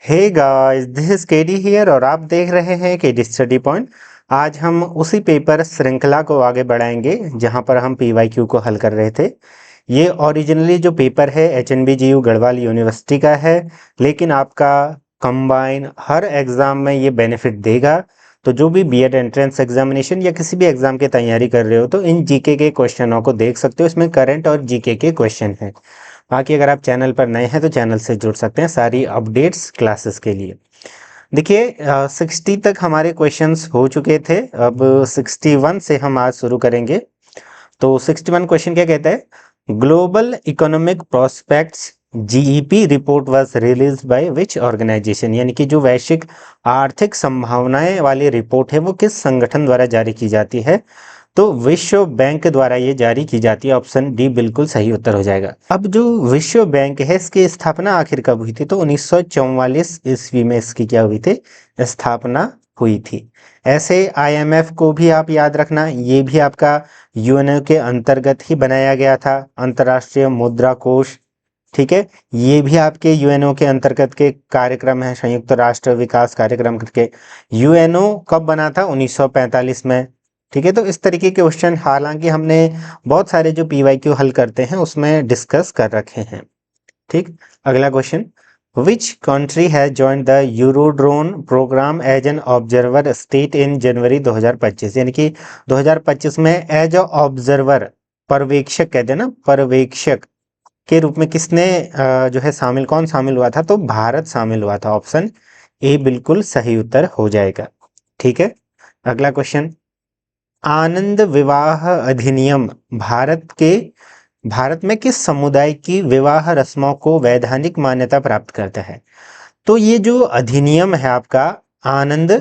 Hey guys, this is KD here और आप देख रहे हैं केडी स्टडी पॉइंट। आज हम उसी पेपर श्रृंखला को आगे बढ़ाएंगे जहां पर हम पीवाईक्यू को हल कर रहे थे। ये ओरिजिनली जो पेपर है एचएनबीजीयू गढ़वाल यूनिवर्सिटी का है, लेकिन आपका कंबाइन हर एग्ज़ाम में ये बेनिफिट देगा। तो जो भी बीएड एंट्रेंस एग्जामिनेशन या किसी भी एग्ज़ाम की तैयारी कर रहे हो तो इन जीके के क्वेश्चनों को देख सकते हो। इसमें करंट और जीके के क्वेश्चन हैं। बाकी अगर आप चैनल पर नए हैं तो चैनल से जुड़ सकते हैं सारी अपडेट्स क्लासेस के लिए। देखिए 60 तक हमारे क्वेश्चंस हो चुके थे। अब 61 से हम आज शुरू करेंगे। तो 61 क्वेश्चन क्या कहता है, global economic prospects GEP report was release by which organisation, यानी कि जो वैश्विक आर्थिक संभावनाएं वाली रिपोर्ट है वो किस संगठन द्वारा जारी की जाती है। तो विश्व बैंक द्वारा ये जारी की जाती है। ऑप्शन डी बिल्कुल सही उत्तर हो जाएगा। अब जो विश्व बैंक है इसकी स्थापना आखिर कब हुई थी, तो 1944 ईस्वी में इसकी क्या हुई थी, स्थापना हुई थी। ऐसे आईएमएफ को भी आप याद रखना, ये भी आपका यूएनओ के अंतर्गत ही बनाया गया था, अंतर्राष्ट्रीय मुद्रा कोष। ठीक है, ये भी आपके यूएनओ के अंतर्गत के कार्यक्रम है, संयुक्त राष्ट्र विकास कार्यक्रम करके। यूएनओ कब बना था, 1945 में। ठीक है, तो इस तरीके के क्वेश्चन हालांकि हमने बहुत सारे जो पीवाईक्यू हल करते हैं उसमें डिस्कस कर रखे हैं। ठीक, अगला question, which country has joined the Eurodrone programme as an observer state in January 2025, यानी कि 2025 में एज अ ऑब्जर्वर, पर्यवेक्षक कहते हैं ना, पर्यवेक्षक के रूप में किसने जो है शामिल, कौन शामिल हुआ था, तो भारत शामिल हुआ था। ऑप्शन ए बिल्कुल सही उत्तर हो जाएगा। ठीक है, अगला क्वेश्चन, आनंद विवाह अधिनियम भारत में किस समुदाय की विवाह रस्मों को वैधानिक मान्यता प्राप्त करता है। तो ये जो अधिनियम है आपका आनंद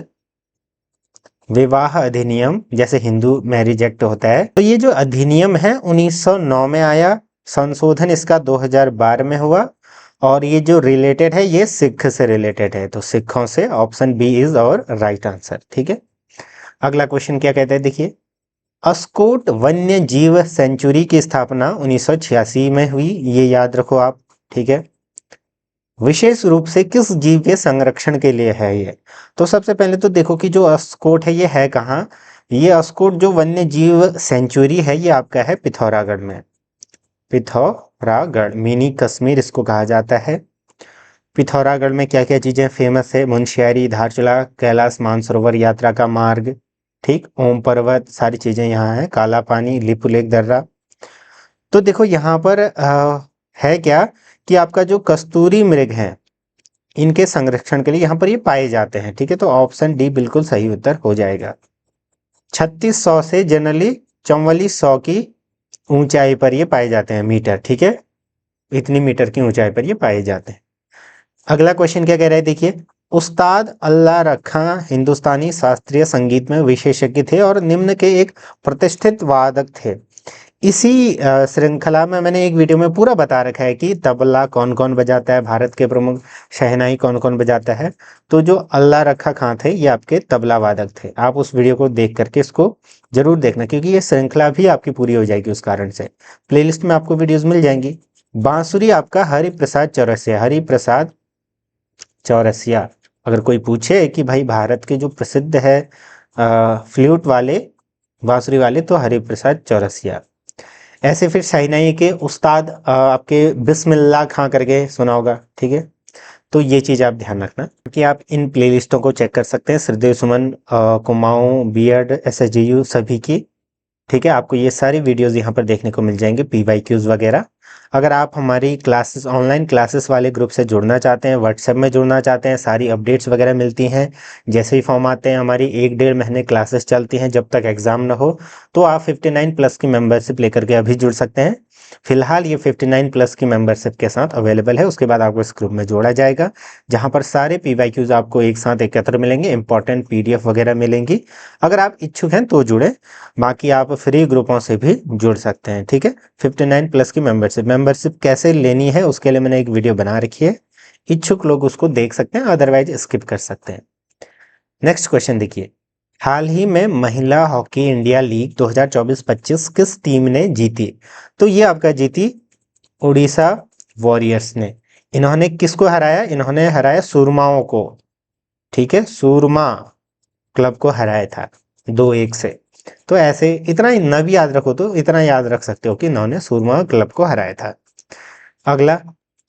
विवाह अधिनियम, जैसे हिंदू मैरिज एक्ट होता है, तो ये जो अधिनियम है 1909 में आया, संशोधन इसका 2012 में हुआ, और ये जो रिलेटेड है ये सिख से रिलेटेड है, तो सिखों से। ऑप्शन बी इज और राइट आंसर। ठीक है, अगला क्वेश्चन क्या कहता है, देखिए, अस्कोट वन्य जीव सेंचुरी की स्थापना 1986 में हुई, ये याद रखो आप। ठीक है, विशेष रूप से किस जीव के संरक्षण के लिए है ये, तो सबसे पहले तो देखो कि जो अस्कोट है ये है कहाँ। ये अस्कोट जो वन्य जीव सेंचुरी है ये आपका है पिथौरागढ़ में। पिथौरागढ़, मिनी कश्मीर इसको कहा जाता है। पिथौरागढ़ में क्या क्या चीजें फेमस है, मुंशियारी, धारचूला, कैलाश मानसरोवर यात्रा का मार्ग, ठीक, ओम पर्वत, सारी चीजें यहाँ है, काला पानी, लिपु लेक दर्रा। तो देखो यहाँ पर है क्या कि आपका जो कस्तूरी मृग है इनके संरक्षण के लिए यहाँ पर ये पाए जाते हैं। ठीक है, तो ऑप्शन डी बिल्कुल सही उत्तर हो जाएगा। 3600 से जनरली 4400 की ऊंचाई पर ये पाए जाते हैं, मीटर। ठीक है, इतनी मीटर की ऊंचाई पर ये पाए जाते हैं। अगला क्वेश्चन क्या कह रहा है, देखिए, उस्ताद अल्लाह रखा हिंदुस्तानी शास्त्रीय संगीत में विशेषज्ञ थे और निम्न के एक प्रतिष्ठित वादक थे। इसी श्रृंखला में मैंने एक वीडियो में पूरा बता रखा है कि तबला कौन कौन बजाता है, भारत के प्रमुख शहनाई कौन कौन बजाता है। तो जो अल्लाह रखा खां थे ये आपके तबला वादक थे। आप उस वीडियो को देख करके इसको जरूर देखना, क्योंकि ये श्रृंखला भी आपकी पूरी हो जाएगी उस कारण से। प्लेलिस्ट में आपको वीडियोज मिल जाएंगी। बांसुरी आपका हरिप्रसाद चौरसिया, हरिप्रसाद चौरसिया। अगर कोई पूछे कि भाई भारत के जो प्रसिद्ध है फ्लूट वाले, बांसुरी वाले, तो हरिप्रसाद चौरसिया। ऐसे फिर शहनाई के उस्ताद आपके बिस्मिल्लाह खां करके सुना होगा। ठीक है, तो ये चीज़ आप ध्यान रखना कि आप इन प्लेलिस्टों को चेक कर सकते हैं, श्रद्धेव सुमन, कुमाऊं, बीएड, एसएसजीयू सभी की। ठीक है, आपको ये सारी वीडियोस यहाँ पर देखने को मिल जाएंगे, पीवाईक्यूज वगैरह। अगर आप हमारी क्लासेस, ऑनलाइन क्लासेस वाले ग्रुप से जुड़ना चाहते हैं, व्हाट्सएप में जुड़ना चाहते हैं, सारी अपडेट्स वगैरह मिलती हैं। जैसे ही फॉर्म आते हैं, हमारी 1-1.5 महीने क्लासेस चलती हैं जब तक एग्जाम ना हो। तो आप 59 प्लस की मेंबरशिप लेकर के अभी जुड़ सकते हैं। फिलहाल ये 59 प्लस की मेंबरशिप के साथ अवेलेबल है। उसके बाद आपको इस ग्रुप में जोड़ा जाएगा, जहां पर सारे पीवाईक्यूज आपको एक साथ एकत्र मिलेंगे, इंपॉर्टेंट पीडीएफ वगैरह मिलेंगी। अगर आप इच्छुक हैं तो जुड़े, बाकी आप फ्री ग्रुपों से भी जुड़ सकते हैं। ठीक है, 59 प्लस की मेंबरशिप कैसे लेनी है उसके लिए मैंने एक वीडियो बना रखी है, इच्छुक लोग उसको देख सकते हैं, अदरवाइज स्किप कर सकते हैं। नेक्स्ट क्वेश्चन देखिए, हाल ही में महिला हॉकी इंडिया लीग 2024-25 किस टीम ने जीती, तो ये आपका जीती उड़ीसा वॉरियर्स ने। इन्होंने किसको हराया? इन्होंने हराया सूरमाओं को, ठीक है, सूरमा क्लब को हराया था 2-1 से। तो ऐसे इतना ही न भी याद रखो तो इतना याद रख सकते हो कि इन्होंने सूरमा क्लब को हराया था। अगला,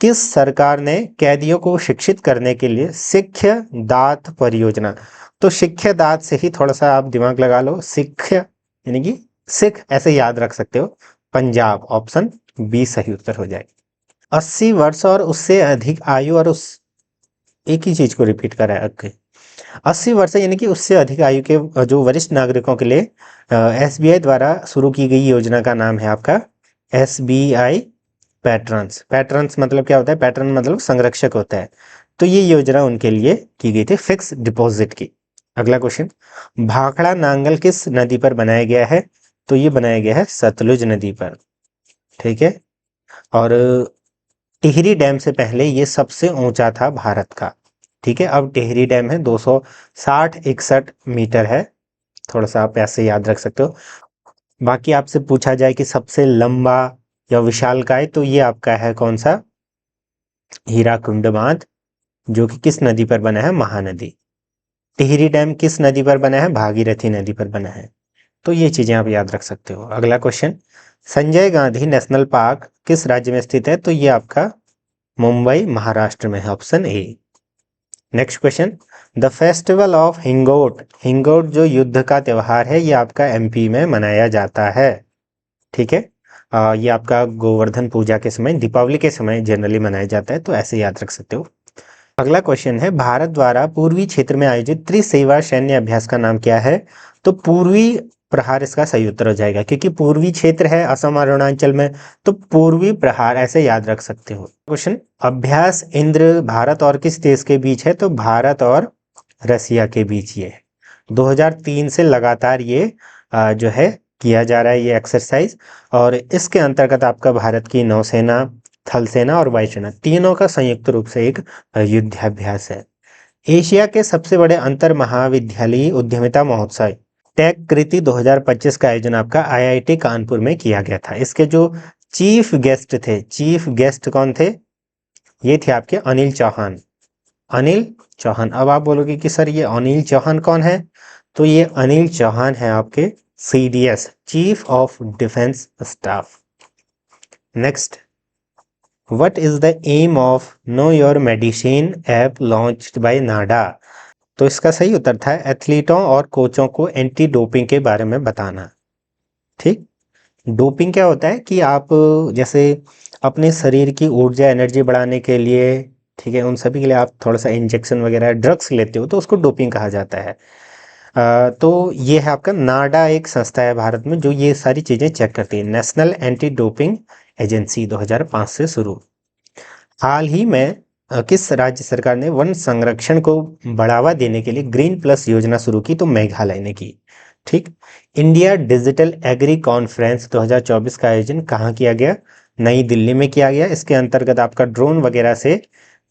किस सरकार ने कैदियों को शिक्षित करने के लिए शिक्ष्य दात परियोजना, तो शिक्ष्य दात से ही थोड़ा सा आप दिमाग लगा लो, शिक्ष्य यानी कि सिख ऐसे याद रख सकते हो। पंजाब, ऑप्शन बी सही उत्तर हो जाए। 80 वर्ष और उससे अधिक आयु और उस एक ही चीज को रिपीट करा है। ओके, 80 वर्ष यानी कि उससे अधिक आयु के जो वरिष्ठ नागरिकों के लिए एसबीआई द्वारा शुरू की गई योजना का नाम है आपका एसबीआई पैट्रन्स। पैट्रन्स मतलब क्या होता है? पैटर्न मतलब संरक्षक होता है। तो ये योजना उनके लिए की गई थी, फिक्स डिपॉजिट की। अगला क्वेश्चन, भाखड़ा नांगल किस नदी पर बनाया गया है? तो ये बनाया गया है सतलुज नदी पर, ठीक है। और टिहरी डैम से पहले ये सबसे ऊंचा था भारत का, ठीक है। अब टिहरी डैम है 260-61 मीटर है, थोड़ा सा आप ऐसे याद रख सकते हो। बाकी आपसे पूछा जाए कि सबसे लंबा या विशालकाय, तो ये आपका है कौन सा? हीराकुंड बांध, जो कि किस नदी पर बना है? महानदी। टिहरी डैम किस नदी पर बना है? भागीरथी नदी पर बना है। तो ये चीजें आप याद रख सकते हो। अगला question, Sanjay Gandhi national park किस राज्य में स्थित है? तो ये आपका मुंबई महाराष्ट्र में है, option A. Next question, the festival of Hingot, Hingot जो युद्ध का त्योहार है, ये आपका एमपी में मनाया जाता है, ठीक है। ये आपका गोवर्धन पूजा के समय, दीपावली के समय जनरली मनाया जाता है, तो ऐसे याद रख सकते हो। अगला क्वेश्चन है, भारत द्वारा पूर्वी क्षेत्र में आयोजित त्रिसेवा सैन्य अभ्यास का नाम क्या है? तो पूर्वी प्रहार इसका सही उत्तर हो जाएगा, क्योंकि पूर्वी क्षेत्र है असम और अरुणाचल में, तो पूर्वी प्रहार ऐसे याद रख सकते हो। क्वेश्चन, अभ्यास इंद्र भारत और किस देश के बीच है? तो भारत और रसिया के बीच ये 2003 से लगातार ये जो है किया जा रहा है ये एक्सरसाइज। और इसके अंतर्गत आपका भारत की नौसेना, थल सेना और वायुसेना तीनों का संयुक्त रूप से एक युद्धाभ्यास है। एशिया के सबसे बड़े अंतर महाविद्यालयी उद्यमिता महोत्सव टेक कृति 2025 का आयोजन आपका आईआईटी कानपुर में किया गया था। इसके जो चीफ गेस्ट थे, चीफ गेस्ट कौन थे? ये थे आपके अनिल चौहान। अनिल चौहान। अब आप बोलोगे कि सर ये अनिल चौहान कौन है? तो ये अनिल चौहान है आपके CDS, chief of defence staff. Next, what is the aim of Know Your Medicine app launched by NADA? तो इसका सही उत्तर था एथलीटों और कोचों को एंटी डोपिंग के बारे में बताना, ठीक। डोपिंग क्या होता है कि आप जैसे अपने शरीर की ऊर्जा एनर्जी बढ़ाने के लिए, ठीक है, उन सभी के लिए आप थोड़ा सा इंजेक्शन वगैरह ड्रग्स लेते हो, तो उसको डोपिंग कहा जाता है। तो ये है आपका नाडा, एक संस्था है भारत में जो ये सारी चीज़ें चेक करती है, नेशनल एंटी डोपिंग एजेंसी 2005 से शुरू। हाल ही में किस राज्य सरकार ने वन संरक्षण को बढ़ावा देने के लिए ग्रीन प्लस योजना शुरू की? तो मेघालय ने की, ठीक। इंडिया डिजिटल एग्री कॉन्फ्रेंस 2024 का आयोजन कहाँ किया गया? नई दिल्ली में किया गया। इसके अंतर्गत आपका ड्रोन वगैरह से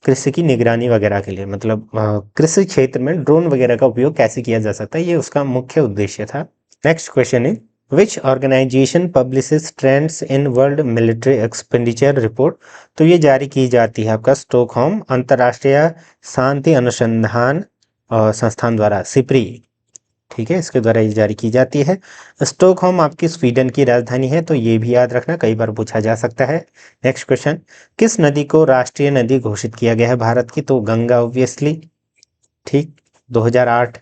कृषि की निगरानी वगैरह के लिए, मतलब कृषि क्षेत्र में ड्रोन वगैरह का उपयोग कैसे किया जा सकता है, ये उसका मुख्य उद्देश्य था। नेक्स्ट क्वेश्चन है, which organisation publishes Trends in World Military Expenditure report? तो ये जारी की जाती है आपका स्टॉकहोम अंतर्राष्ट्रीय शांति अनुसंधान संस्थान द्वारा, सिप्री, ठीक है, इसके द्वारा ये जारी की जाती है। स्टॉकहोम आपकी स्वीडन की राजधानी है, तो ये भी याद रखना, कई बार पूछा जा सकता है। नेक्स्ट क्वेश्चन, किस नदी को राष्ट्रीय नदी घोषित किया गया है भारत की? तो गंगा ऑब्वियसली, ठीक। 2008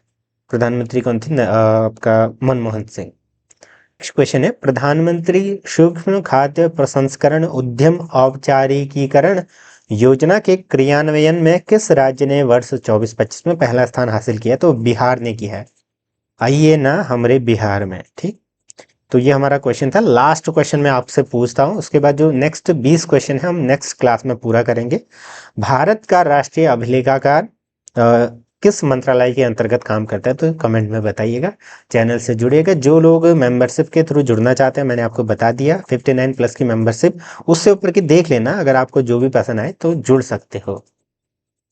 प्रधानमंत्री कौन थे? आपका मनमोहन सिंह। नेक्स्ट क्वेश्चन है, प्रधानमंत्री सूक्ष्म खाद्य प्रसंस्करण उद्यम औपचारिकीकरण योजना के क्रियान्वयन में किस राज्य ने वर्ष 24-25 में पहला स्थान हासिल किया? तो बिहार ने किया है। आइए ना हमारे बिहार में, ठीक। तो ये हमारा क्वेश्चन था। लास्ट क्वेश्चन मैं आपसे पूछता हूँ, उसके बाद जो नेक्स्ट 20 क्वेश्चन है हम नेक्स्ट क्लास में पूरा करेंगे। भारत का राष्ट्रीय अभिलेखागार किस मंत्रालय के अंतर्गत काम करता है? तो कमेंट में बताइएगा। चैनल से जुड़िएगा। जो लोग मेंबरशिप के थ्रू जुड़ना चाहते हैं, मैंने आपको बता दिया 59 प्लस की मेंबरशिप, उससे ऊपर की देख लेना, अगर आपको जो भी पसंद आए तो जुड़ सकते हो।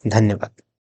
धन्यवाद।